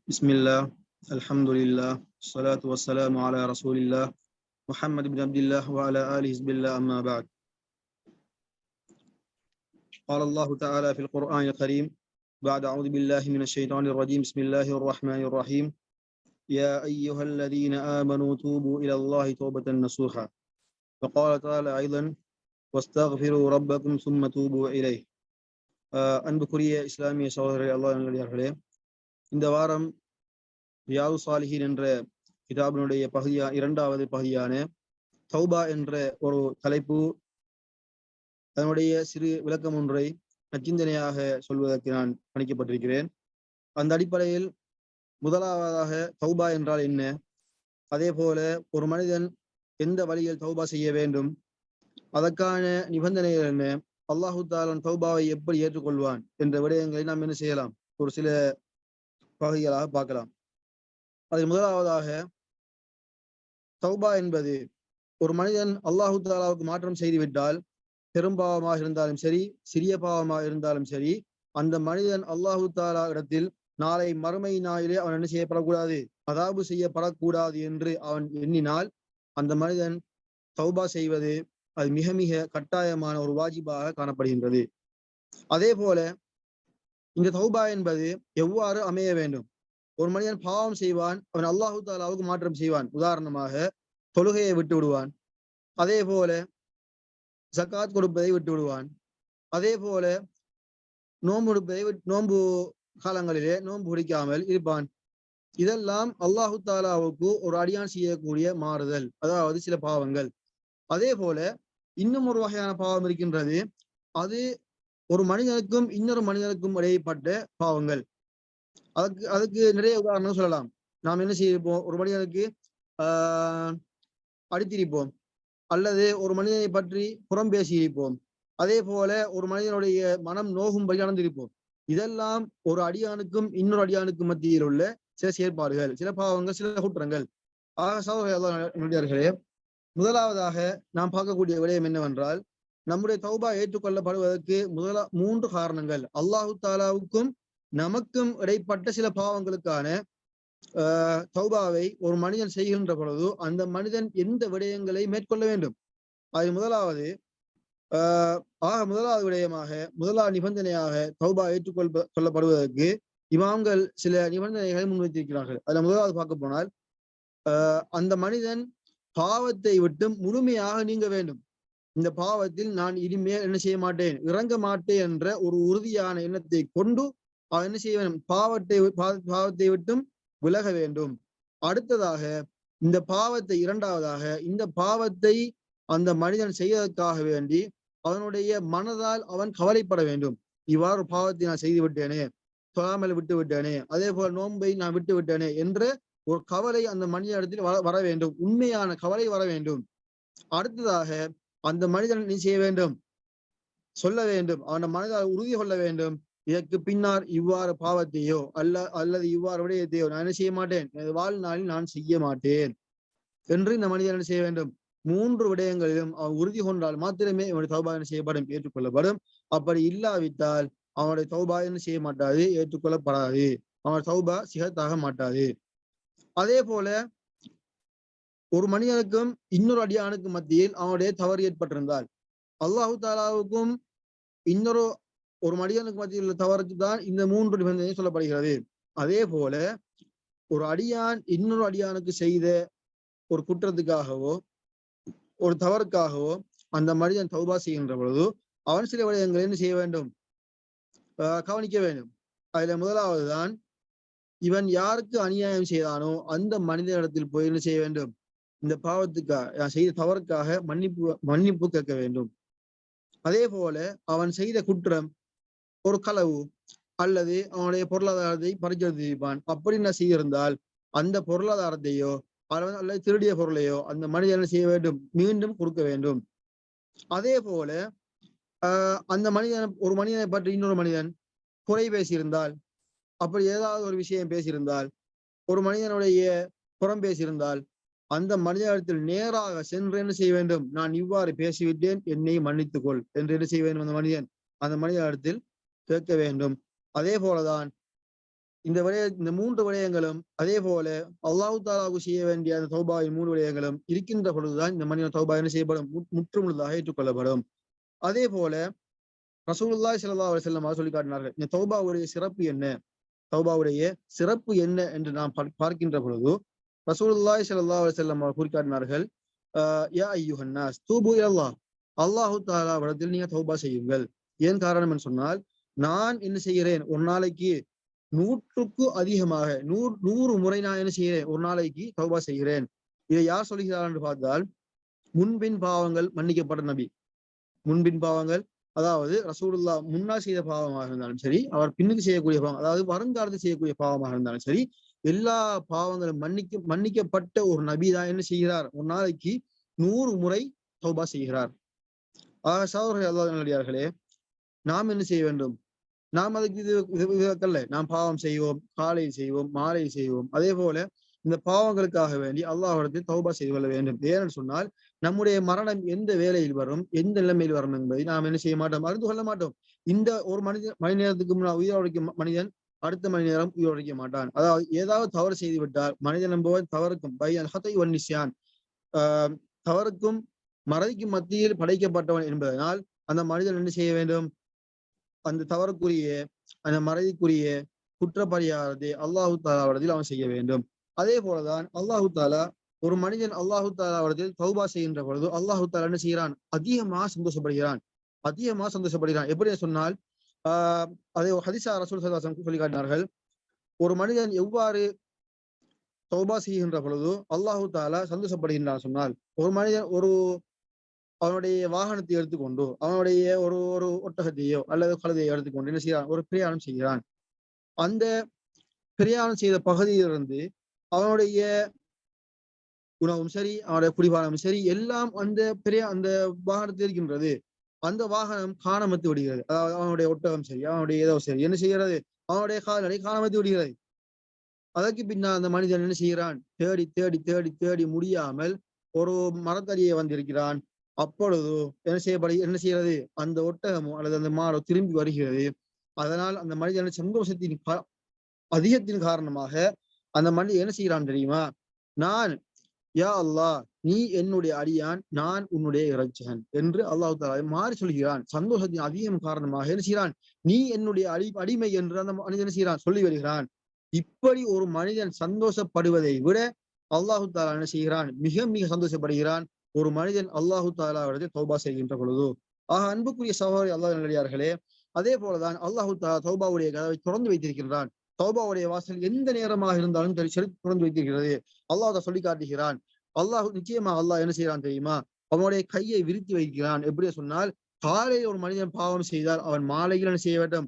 بسم الله الحمد لله الصلاة والسلام على رسول الله محمد بن عبد الله وعلى آله حزب الله أما بعد. قال الله تعالى في القرآن الكريم بعد أعوذ بالله من الشيطان الرجيم بسم الله الرحمن الرحيم يا أيها الذين آمنوا توبوا إلى الله توبة نصوحا. وقال تعالى أيضا واستغفروا ربكم ثم توبوا إليه. அன்புக்குரிய இஸ்லாமிய சகோதரர்களே, அல்லாஹ் நல்லடியார்களே, இந்த வாரம் ரியாது சாலிஹீன் என்ற கிதாபினுடைய இரண்டாவது பகுதியான தௌபா என்ற ஒரு தலைப்பு, அதனுடைய சிறு விளக்கம் ஒன்றை நச்சிந்தனையாக சொல்வதற்கு நான் பணிக்கப்பட்டிருக்கிறேன். அந்த அடிப்படையில் முதலாவதாக தௌபா என்றால் என்ன, அதே போல ஒரு மனிதன் எந்த வழியில் தௌபா செய்ய வேண்டும், அதற்கான நிபந்தனைகள் என்ன, அல்லாஹு தாலா தௌபாவை எப்படி ஏற்றுக்கொள்வான் என்ற விடயங்களை நாம் என்ன செய்யலாம், ஒரு சில பகுதிகளாக பார்க்கலாம். அதில் முதலாவதாக தௌபா என்பது ஒரு மனிதன் அல்லாஹு தாலாவுக்கு மாற்றம் செய்துவிட்டால், பெரும்பாவமாக இருந்தாலும் சரி சிறிய பாவமாக இருந்தாலும் சரி, அந்த மனிதன் அல்லாஹு தாலா இடத்தில் நாளை மறுமை நாளிலே அவன் என்ன செய்யப்படக்கூடாது, அதாபு செய்யப்படக்கூடாது என்று அவன் எண்ணினால் அந்த மனிதன் தௌபா செய்வது அது மிக மிக கட்டாயமான ஒரு வாஜிபாக காணப்படுகின்றது. அதே போல இந்த தௌபா என்பது எவ்வாறு அமைய வேண்டும், ஒரு மனிதன் பாவம் செய்வான், அவன் அல்லாஹு தாலாவுக்கு மாற்றம் செய்வான், உதாரணமாக தொழுகையை விட்டு விடுவான், அதே போல ஜகாத் கொடுப்பதை விட்டு விடுவான், அதே போல நோன்பு காலங்களிலே நோன்பு பிடிக்காமல் இருப்பான். இதெல்லாம் அல்லாஹு தாலாவுக்கு ஒரு அடியான் செய்யக்கூடிய மாறுதல், அதாவது சில பாவங்கள். அதே போல இன்னும் ஒரு வகையான பாவம் இருக்கின்றது, அது ஒரு மனிதனுக்கும் இன்னொரு மனிதனுக்கும் இடைப்பட்ட பாவங்கள். அதுக்கு நிறைய உதாரணம் சொல்லலாம். நாம் என்ன செய்திருப்போம், ஒரு மனிதனுக்கு அடித்திருப்போம், அல்லது ஒரு மனிதனை பற்றி புறம் பேசியிருப்போம், அதே போல ஒரு மனிதனுடைய மனம் நோகும்படி நடந்திருப்போம். இதெல்லாம் ஒரு அடியானுக்கும் இன்னொரு அடியானுக்கும் மத்தியில் உள்ள சில செயற்பாடுகள், சில பாவங்கள், சில குற்றங்கள். சகோதரர்களே, முதலாவதாக நாம் பார்க்கக்கூடிய விடயம் என்னவென்றால், நம்முடைய தௌபா ஏற்றுக்கொள்ளப்படுவதற்கு மூன்று காரணங்கள். அல்லாஹு தாலாவுக்கும் நமக்கும் இடைப்பட்ட சில பாவங்களுக்கான தௌபாவை ஒரு மனிதன் செய்கின்ற பொழுது அந்த மனிதன் எந்த விடயங்களை மேற்கொள்ள வேண்டும். அது முதலாவது விடயமாக, முதலாவது நிபந்தனையாக தௌபா ஏற்றுக்கொள்ளப்படுவதற்கு இமாம்கள் சில நிபந்தனைகளை முன்வைத்திருக்கிறார்கள். அதுல முதலாவது பார்க்க போனால், அந்த மனிதன் பாவத்தை விட்டு முழுமையாக நீங்க வேண்டும். இந்த பாவத்தில் நான் இனிமேல் என்ன செய்ய மாட்டேன், இறங்க மாட்டேன் என்ற ஒரு உறுதியான எண்ணத்தை கொண்டு அவன் என்ன செய்ய வேண்டும், பாவத்தை விட்டும் விலக வேண்டும். அடுத்ததாக இரண்டாவதாக இந்த பாவத்தை அந்த மனிதன் செய்வதற்காக வேண்டி அவனுடைய மனதால் அவன் கவலைப்பட வேண்டும். இவ்வாறு பாவத்தை நான் செய்து விட்டேனே, தொழாமல் விட்டு விட்டேனே, அதே போல நோன்பை நான் விட்டு விட்டேனே என்ற ஒரு கவலை அந்த மனிதனிடத்தில் வர வேண்டும், உண்மையான கவலை வர வேண்டும். அடுத்ததாக அந்த மனிதன் நீ செய்ய வேண்டும், சொல்ல வேண்டும், அவன் மனதால் உறுதி கொள்ள வேண்டும், இதற்கு பின்னால் இவ்வாறு பாவத்தையோ அல்லது இவ்வாறு விடயத்தையோ நான் என்ன செய்ய மாட்டேன், வாழ்நாளில் நான் செய்ய மாட்டேன் என்று இந்த மனிதன் என்ன செய்ய வேண்டும். மூன்று விடயங்களிலும் அவன் உறுதி கொண்டால் மாத்திரமே அவனுடைய தௌபா என்ன செய்யப்படும், ஏற்றுக்கொள்ளப்படும். அப்படி இல்லாவிட்டால் அவனுடைய தௌபா என்ன செய்ய மாட்டாது, ஏற்றுக்கொள்ளப்படாது, அவனுடைய தௌபா சிகத்தாக மாட்டாது. அதே போல ஒரு மனிதனுக்கும் இன்னொரு அடியானுக்கும் மத்தியில் அவனுடைய தவறு ஏற்பட்டிருந்தால், அல்லாஹு தாலாவுக்கும் ஒரு மனிதனுக்கு மத்தியில் உள்ள தவறுக்கு தான் இந்த மூன்று நிபந்தனை சொல்லப்படுகிறது. அதே போல ஒரு அடியான் இன்னொரு அடியானுக்கு செய்த ஒரு குற்றத்துக்காகவோ ஒரு தவறுக்காகவோ அந்த மனிதன் தௌபா செய்கின்ற பொழுது அவன் சில விடயங்களை என்ன செய்ய வேண்டும், கவனிக்க வேண்டும். அதுல முதலாவதுதான், இவன் யாருக்கு அநியாயம் செய்தானோ அந்த மனிதனிடத்தில் போய் என்ன செய்ய வேண்டும், இந்த பாவத்துக்காக செய்த தவறுக்காக மன்னிப்பு கேட்க வேண்டும். அதே போல அவன் செய்த குற்றம் ஒரு களவு அல்லது அவனுடைய பொருளாதாரத்தை பறிச்செடுத்திருப்பான், அப்படி என்ன செய்திருந்தால் அந்த பொருளாதாரத்தையோ அல்லது திருடிய பொருளையோ அந்த மனிதன் என்ன செய்ய வேண்டும், மீண்டும் கொடுக்க வேண்டும். அதே போல அந்த ஒரு மனிதனை பற்றி இன்னொரு மனிதன் குறை பேசியிருந்தால், அப்படி ஏதாவது ஒரு விஷயம் பேசியிருந்தால், ஒரு மனிதனுடைய புறம் பேசியிருந்தால் அந்த மனிதனிடத்தில் நேராக சென்று என்ன செய்ய வேண்டும், நான் இவ்வாறு பேசிவிட்டேன், என்னை மன்னித்துக்கொள் என்று என்ன செய்ய வேண்டும், அந்த மனிதனிடத்தில் கேட்க வேண்டும். அதே போலதான் இந்த 3 விடயங்களும் அதே போல அல்லாஹ் தாலாவுக்கு செய்ய வேண்டிய அந்த தௌபாவின் 3 விடயங்களும் இருக்கின்ற பொழுதுதான் இந்த மனிதன் தௌபா என்ன செய்யப்படும், முற்றுமுழுதாக ஏற்றுக்கொள்ளப்படும். அதே போல ரசூலுல்லாஹி ஸல்லல்லாஹு அலைஹி வஸல்லம் சொல்லி காட்டினார்கள், இந்த தௌபாவுடைய சிறப்பு என்ன, தௌபாவுடைய சிறப்பு என்ன என்று நாம் பார்க்கின்ற பொழுது ரசூலுல்லாஹி ஸல்லல்லாஹு அலைஹி வஸல்லம் குறிக்காட்டினார்கள், யா அய்யுஹன் நாஸ் தூபு இலல்லாஹ், அல்லாஹு தஆலாவிடத்தில் நீங்க தௌபா செய்யுங்கள். ஏன் காரணம் என்று சொன்னால், நான் என்ன செய்கிறேன், ஒரு நாளைக்கு 100க்கு அதிகமாக 100 முறை நான் என்ன செய்கிறேன், ஒரு நாளைக்கு தௌபா செய்கிறேன். இதை யார் சொல்கிறார் என்று பார்த்தால், முன்பின் பாவங்கள் மன்னிக்கப்பட்ட நபி. முன்பின் பாவங்கள், அதாவது ரசூலுல்லாஹ் முன்னால் செய்த பாவமாக இருந்தாலும் சரி, அவர் பின்னுக்கு செய்யக்கூடிய பாவம், அதாவது வருங்காலத்தில் செய்யக்கூடிய பாவமாக இருந்தாலும் சரி, எல்லா பாவங்களும் மன்னிக்கப்பட்ட ஒரு நபி தான் என்ன செய்கிறார், ஒரு நாளைக்கு 100 முறை தௌபா செய்கிறார். சகோதரர்களே, அல்லாஹ் நல்லடியார்களே, நாம் என்ன செய்ய வேண்டும், நாம் அதுக்கு இது நாம் பாவம் செய்வோம், காலை செய்வோம், மாலை செய்வோம். அதே போல இந்த பாவங்களுக்காக வேண்டி அல்லாஹ்விடத்தில் தௌபா செய்து கொள்ள வேண்டும். ஏன்னு சொன்னால், நம்முடைய மரணம் எந்த வேளையில் வரும், எந்த நிலைமையில் வரும் என்பதை நாம் என்ன செய்ய மாட்டோம், அறிந்து கொள்ள மாட்டோம். இந்த ஒரு மணி நேரத்துக்கு முன்னால் உயிர் உழைக்கும் மனிதன் அடுத்த மணி நேரம் உயிர் உழைக்க மாட்டான். அதாவது ஏதாவது தவறு செய்து விட்டால் மனிதன் நம்புவன் தவறுக்கும் தவறுக்கும் மறதிக்கும் மத்தியில் படைக்கப்பட்டவன் என்பதனால் அந்த மனிதன் என்ன செய்ய வேண்டும், அந்த தவறுக்குரிய அந்த மறதிக்குரிய குற்றப்பரிகாரத்தை அல்லாஹு தாலாவிடத்தில் அவன் செய்ய வேண்டும். அதே போலதான் அல்லாஹு தாலா ஒரு மனிதன் அல்லாஹு தாலாவிடத்தில் தௌபா செய்கின்ற பொழுது அல்லாஹு தாலா என்ன செய்கிறான், அதிகமாக சந்தோஷப்படுகிறான். எப்படி சொன்னால், அதே ஹதீஸா ரசூல் ஸல்லல்லாஹு அலைஹி வஸல்லம் சொல்லி காட்டினார்கள், ஒரு மனிதன் எவ்வாறு தௌபா செய்கின்ற பொழுது அல்லாஹு தாலா சந்தோஷப்படுகின்றான் சொன்னால், ஒரு மனிதன் அவனுடைய வாகனத்தை எடுத்துக்கொண்டு அவனுடைய ஒரு ஒட்டகத்தையோ அல்லது கழுதையோ எடுத்துக்கொண்டு என்ன செய்யறான், ஒரு பிரயாணம் செய்கிறான். அந்த பிரயாணம் செய்த பகுதியிலிருந்து அவனுடைய உணவும் சரி, அவனுடைய குடிபானமும் சரி, எல்லாம் அந்த வாகனத்தில் இருக்கின்றது. அந்த வாகனம் காணாமத்து விடுகிறது. அதாவது அவனுடைய ஒட்டகம் சரி, அவனுடைய ஏதோ சரி என்ன செய்கிறது, அவனுடைய கால்நடை காணாமத்து விடுகிறது. அதற்கு பின்னால் அந்த மனிதன் என்ன செய்கிறான், தேடி தேடி தேடி தேடி முடியாமல் ஒரு மரத்தடியை வந்திருக்கிறான். அப்பொழுது என்ன செய்யறது, அந்த ஒட்டகமோ அல்லது அந்த மாடோ திரும்பி வருகிறது. அதனால் அந்த மனிதன் சந்தோஷத்தின் அதிகத்தின் காரணமாக அந்த மனிதன் என்ன செய்கிறான் தெரியுமா, நான் யா அல்லாஹ் நீ என்னுடைய அடியான், நான் உன்னுடைய இறைச்சகன் என்று அல்லாஹ் தஆலா மாறி சொல்கிறான். சந்தோஷத்தின் அதிகம் காரணமாக என்ன செய்கிறான், நீ என்னுடைய அடிமை என்று அந்த மனிதன் என்ன செய்கிறான், சொல்லி வருகிறான். இப்படி ஒரு மனிதன் சந்தோஷப்படுவதை விட அல்லாஹு தாலா என்ன செய்கிறான், மிக மிக சந்தோஷப்படுகிறான் ஒரு மனிதன் அல்லாஹு தாலாவிடத்தில் தௌபா செய்கின்ற பொழுது. அன்புக்குரிய சகோதரி அல்லாஹ் நல்லடியார்களே, அதே போலதான் அல்லாஹு தாலா தௌபாவுடைய கதவை திறந்து வைத்திருக்கின்றான். தௌபாவுடைய வாசல் எந்த நேரமாக இருந்தாலும் திறந்து வைத்திருக்கிறது. அல்லாஹ் சொல்லி காட்டுகிறான். நிச்சயமா அல்லாஹ் என்ன செய்யறான் தெரியுமா, அவனுடைய கையை விரித்து வைக்கிறான். எப்படி சொன்னால், காலையில் ஒரு மனிதன் பாவம் செய்தால் அவன் மாலையில் என்ன செய்ய வேண்டும்,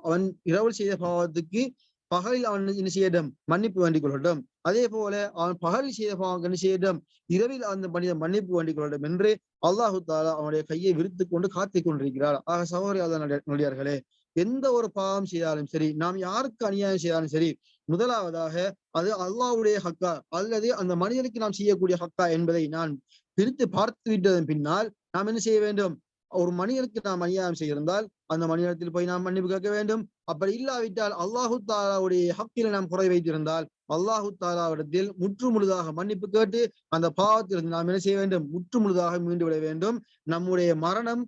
அவன் இரவு செய்த பாவத்துக்கு பகலில் அவன் என்ன செய்யட்டும், மன்னிப்பு வேண்டிக் கொள்ளட்டும். அதே போல அவன் பகலில் செய்த பாவம் என்ன செய்யட்டும், இரவில் அந்த மனிதன் மன்னிப்பு வேண்டிக் கொள்ளட்டும் என்று அல்லாஹு தாலா அவனுடைய கையை விரித்து கொண்டு காத்துக் கொண்டிருக்கிறார். சகோதரி நல்லடியார்களே, எந்த ஒரு பாவம் செய்தாலும் சரி, நாம் யாருக்கு அநியாயம் செய்தாலும் சரி, முதலாவதாக அது அல்லாஹ்வுடைய ஹக்கா அல்லது அந்த மனிதனுக்கு நாம் செய்யக்கூடிய ஹக்கா என்பதை நான் பிரித்து பார்த்து விட்டதன் பின்னால் நாம் என்ன செய்ய வேண்டும், ஒரு மனிதனுக்கு நாம் அநியாயம் செய்திருந்தால் அந்த மனிதத்தில் போய் நாம் மன்னிப்பு கேட்க வேண்டும். அப்படி இல்லாவிட்டால் அல்லாஹு தாலாவுடைய ஹக்கில நாம் குறை வைத்திருந்தால் அல்லாஹு தாலாவிடத்தில் முற்று முழுதாக மன்னிப்பு கேட்டு அந்த பாவத்திலிருந்து நாம் என்ன செய்ய வேண்டும், முற்று முழுதாக மீண்டு விட வேண்டும், நம்முடைய மரணம்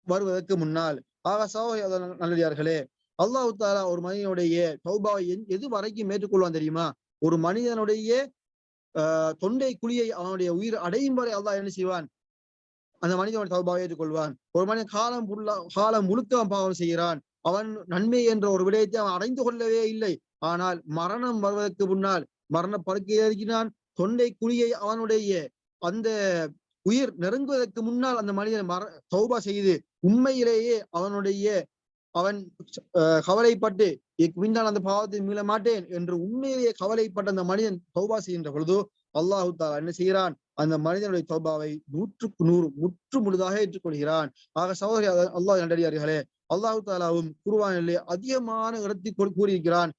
வருவதற்கு முன்னால். சகோதர நல்லடியார்களே, அல்லாஹு தாலா ஒரு மனிதனுடைய தௌபாவை எது வரைக்கும் ஏற்றுக்கொள்வான் தெரியுமா, ஒரு மனிதனுடைய தொண்டை குழியை அவனுடைய உயிர் அடையும் வரை அல்லாஹ் என்ன செய்வான், அந்த மனிதனுடைய தௌபாவை ஏற்றுக்கொள்வான். ஒரு மனிதன் காலம் முழுக்க பாவம் செய்கிறான், அவன் நன்மை என்ற ஒரு விடயத்தை அவன் அடைந்து கொள்ளவே இல்லை. ஆனால் மரணம் வருவதற்கு முன்னால் மரண படுக்கையில் இருக்கிறான், தொண்டை குழியை அவனுடைய அந்த உயிர் நெருங்குவதற்கு முன்னால் அந்த மனிதன் தௌபா செய்து உண்மையிலேயே அவன் கவலைப்பட்டு பின்னால் அந்த பாவத்தை மீள மாட்டேன் என்று உண்மையிலேயே கவலைப்பட்ட அந்த மனிதன் தௌபா செய்கின்ற பொழுது அல்லாஹு தாலா என்ன செய்கிறான், அந்த மனிதனுடைய தௌபாவை 100க்கு 100 முற்று முழுதாக ஏற்றுக்கொள்கிறான். சகோதரி அல்லாஹ் நல்லடியார்களே, அல்லாஹு தாலாவும் குர்ஆனிலே அதிகமான இடத்தில் கூறியிருக்கிறான்,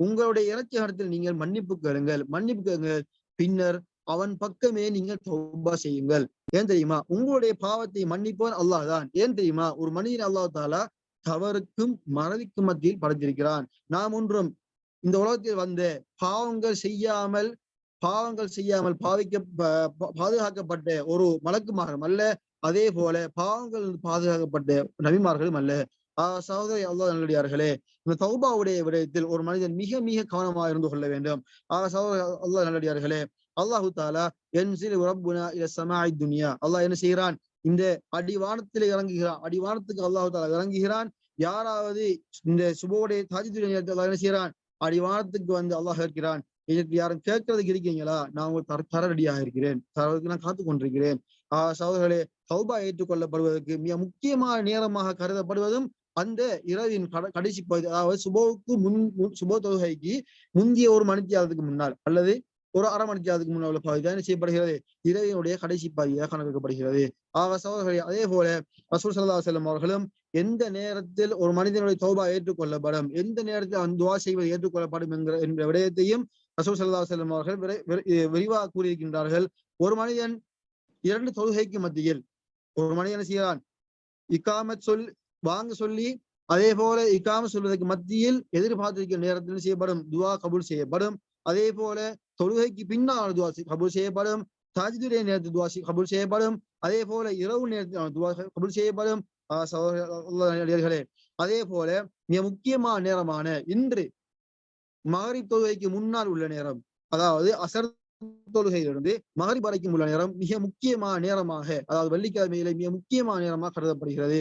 உங்களுடைய இறைச்சிகத்தில் நீங்கள் மன்னிப்பு கேளுங்கள், பின்னர் அவன் பக்கமே நீங்கள் தௌபா செய்யுங்கள். ஏன் தெரியுமா, உங்களுடைய பாவத்தை மன்னிப்பவன் அல்லாஹ் தான். ஏன் தெரியுமா, ஒரு மனிதன் அல்லாஹ் தாலா தவறுக்கும் மறதிக்கும் மத்தியில் படைத்திருக்கிறான். நாம் ஒன்றும் இந்த உலகத்தில் வந்த பாவங்கள் செய்யாமல் பாதுகாக்கப்பட்ட ஒரு மலக்குமாரும் அல்ல, அதே போல பாவங்கள் பாதுகாக்கப்பட்ட நபிமார்களும் அல்ல. சகோதரி அல்லாஹ் நல்லடியார்களே, இந்த தௌபாவுடைய விடயத்தில் ஒரு மனிதன் மிக மிக கவனமாக இருந்து கொள்ள வேண்டும். சகோதரி அல்லாஹ் நல்லடியார்களே, அல்லாஹு தாலா என்சில் ரப்புனா இல ஸமாஇ துன்யா, அல்லாஹ் என்ன செய்கிறான், இந்த அடிவானத்தில் இறங்குகிறான். அடிவானத்துக்கு அல்லாஹு தாலா இறங்குகிறான். யாராவது இந்த சுபோடைய தாஜிதுடைய நேரத்தில் அல்லாஹ் என்ன செய்கிறான், அடிவானத்துக்கு வந்து அல்லாஹ் இருக்கிறான். எனக்கு யாரும் கேட்கறதுக்கு இருக்கீங்களா, நான் உங்களுக்கு தர ரெடியாக இருக்கிறேன், தரதுக்கு நான் காத்து கொண்டிருக்கிறேன். சகோதரர்களே, தௌபா ஏற்றுக்கொள்ளப்படுவதற்கு மிக முக்கியமான நேரமாக கருதப்படுவதும் அந்த இரவின் கடைசி பகுதி, அதாவது சுபோ தொழுகைக்கு முந்தைய ஒரு மணித்தியாலத்துக்கு முன்னால் அல்லது ஒரு அரை மணித்தியாலத்துக்கு முன்னால் உள்ள பகுதி தான் செய்யப்படுகிறது, இரவினுடைய கடைசி பகுதியாக கணக்கெடுக்கப்படுகிறது. சகோதரர்களே, அதே போல ரசூல் ஸல்லல்லாஹு அலைஹி வஸல்லம் அவர்களும் எந்த நேரத்தில் ஒரு மனிதனுடைய தௌபா ஏற்றுக்கொள்ளப்படும், எந்த நேரத்தில் அவன் துஆ செய்வது ஏற்றுக்கொள்ளப்படும் என்ற விடயத்தையும் ரசூல் ஸல்லல்லாஹு அலைஹி வஸல்லம் அவர்கள் விரிவாக கூறியிருக்கின்றார்கள். ஒரு மனிதன் 2 தொழுகைக்கு மத்தியில் ஒரு மனிதன் செய்கிறான், இக்காமத் வாங்க சொல்லி அதே போல இக்காமத் சொல்வதற்கு மத்தியில் எதிர்பார்த்திருக்கிற நேரத்தில் செய்யப்படும் துஆ கபூல் செய்யப்படும். அதே போல தொழுகைக்கு பின்னால் துஆ கபூல் செய்யப்படும். தஹஜ்ஜுடைய நேரத்தில் துஆ கபூல் செய்யப்படும். அதே போல இரவு நேரத்தில் துஆ கபூல் செய்யப்படும். சகோதரர்களே, அதே போல மிக முக்கியமான நேரமான இன்று மகரிப் தொழுகைக்கு முன்னால் உள்ள நேரம், அதாவது அசர் தொழுகையிலிருந்து மகரிப் வரைக்கும் உள்ள நேரம் மிக முக்கியமான நேரமாக, அதாவது வெள்ளிக்கிழமையில மிக முக்கியமான நேரமாக கருதப்படுகிறது.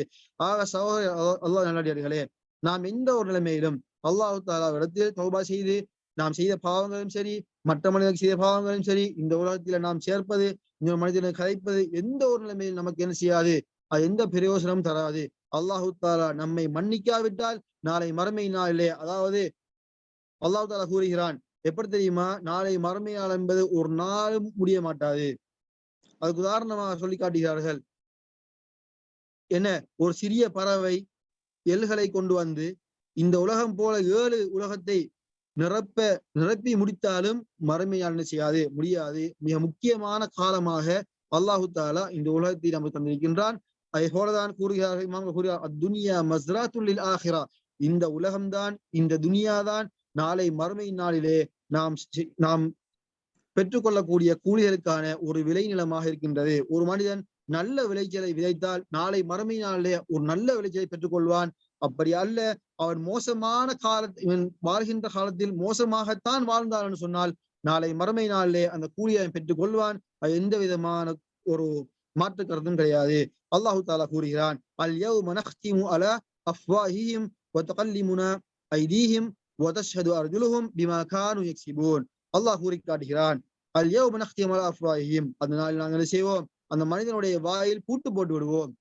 சகோதர அல்லாஹ் நல்லடியார்களே, நாம் எந்த ஒரு நிலைமையிலும் அல்லாஹு தஆலா இடத்தில் தௌபா செய்து நாம் செய்த பாவங்களும் சரி, மற்ற மனிதனுக்கு செய்த பாவங்களும் சரி, இந்த உலகத்தில நாம் சேர்ப்பது, இந்த மனிதனை கதைப்பது எந்த ஒரு நிலைமையில் நமக்கு என்ன செய்யாது, அது எந்த பிரயோசனமும் தராது. அல்லாஹு தஆலா நம்மை மன்னிக்காவிட்டால் நாளை மறுமை நாளிலே, அதாவது அல்லாஹ் தாலா கூறுகிறான், எப்படி தெரியுமா, நாளை மறுமை நாள் என்பது ஒரு நாளும் முடிய மாட்டாது. அதுக்கு உதாரணமாக சொல்லி காட்டுகிறார்கள். என்ன, ஒரு சிறிய பறவை எல்களை கொண்டு வந்து இந்த உலகம் போல 7 உலகத்தை நிரப்பி முடித்தாலும் மறுமை நாள் என்ன செய்யாது, முடியாது. மிக முக்கியமான காலமாக அல்லாஹு தாலா இந்த உலகத்தை நமக்கு தந்திருக்கின்றான். அதை போலதான் கூறுகிறார்கள், அத்துன்யா மஸ்ராத்துல் லில் ஆஹிரா, இந்த உலகம்தான், இந்த துனியாதான் நாளை மறுமை நாளிலே நாம் பெற்றுக்கொள்ளக்கூடிய கூலிகளுக்கான ஒரு விளை நிலமாக இருக்கின்றது. ஒரு மனிதன் நல்ல விளைச்சலை விதைத்தால் நாளை மறுமை நாளிலே ஒரு நல்ல விளைச்சலை பெற்றுக்கொள்வான். அப்படி அல்ல, அவன் மோசமான இவன் வாழ்கின்ற காலத்தில் மோசமாகத்தான் வாழ்ந்தான் சொன்னால் நாளை மறுமை நாளிலே அந்த கூலியை பெற்றுக் கொள்வான். அது எந்த விதமான ஒரு மாற்று கருத்தும் கிடையாது. அல்லாஹு தாலா கூறுகிறான், அல் யௌம நக்திமு அலா அஃப்வாஹிஹிம் வ தகல்லிமுனா ஐதீஹிம் வ தஷ்ஹது அர்ஜுலுஹும் பிமா கானூ யக்ஸிபூன். அல்லாஹ் கூறி காட்டுகிறான், அல் யௌம நக்திமு அலா அஃப்வாஹிஹிம், அந்த நாளில் நாங்கள் என்ன செய்வோம், அந்த மனிதனுடைய வாயில் பூட்டு போட்டு விடுவோம்,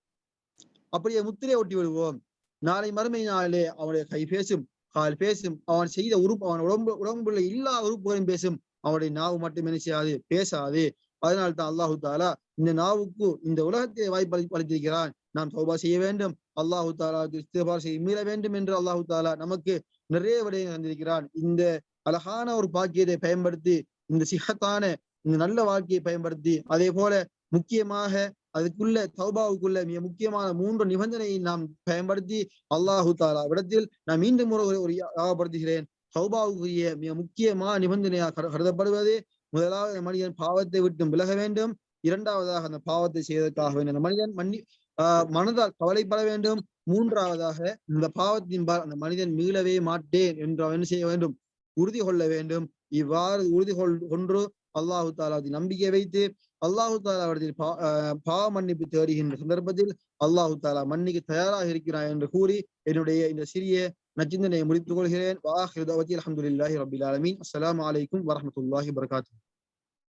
அப்படியே முத்திரை ஒட்டி விடுவோம். நாளை மறுமை நாளிலே அவனுடைய கை பேசும், கால் பேசும், அவன் செய்த அவன் உடம்புல எல்லா உறுப்புகளையும் பேசும், அவனுடைய நாவு மட்டும் என்ன செய்யாது, பேசாது. அதனால தான் அல்லாஹு தாலா இந்த நாவுக்கு இந்த உலகத்தை வாய்ப்பு அளித்திருக்கிறான். நாம் தௌபா செய்ய வேண்டும், அல்லாஹு தாலா இஸ்திக்பார் செய்ய மீள வேண்டும் என்று அல்லாஹு தாலா நமக்கு நிறைய விடயங்கள் தந்திருக்கிறான். இந்த அழகான ஒரு பாக்கியத்தை பயன்படுத்தி, இந்த சிஹத்தான இந்த நல்ல வாழ்க்கையை பயன்படுத்தி, அதே போல முக்கியமாக அதுக்குள்ள தௌபாவுக்குள்ள மிக முக்கியமான 3 நிபந்தனையை நாம் பயன்படுத்தி அல்லாஹு தாலா விடத்தில் நான் மீண்டும் ஒரு ஞாபகப்படுத்துகிறேன். தௌபாவுக்குரிய மிக முக்கியமான நிபந்தனையாக கருதப்படுவது, முதலாவது மனிதன் பாவத்தை விட்டு விலக வேண்டும். இரண்டாவதாக அந்த பாவத்தை செய்வதற்காக வேண்டும் மனிதன் மனதால் கவலைப்பட வேண்டும். மூன்றாவதாக இந்த பாவத்தின்பால் அந்த மனிதன் மீளவே மாட்டேன் என்று அவன் என்ன செய்ய வேண்டும், உறுதி கொள்ள வேண்டும். இவ்வாறு உறுதி கொன்று அல்லாஹு தாலா நம்பிக்கை வைத்து அல்லாஹு தாலா அவரது பாவ மன்னிப்பு தேடுகின்ற சந்தர்ப்பத்தில் அல்லாஹு தாலா மன்னிக்கு தயாராக இருக்கிறான் என்று கூறி என்னுடைய இந்த சிறிய நச்சிந்தனையை முடித்துக் கொள்கிறேன். வாஹிரு தஅவத்தி அல்ஹம்துலில்லாஹி ரப்பில் ஆலமீன். அஸ்ஸலாமு அலைக்கும் வரஹ்மத்துல்லாஹி வபரகாத்துஹு.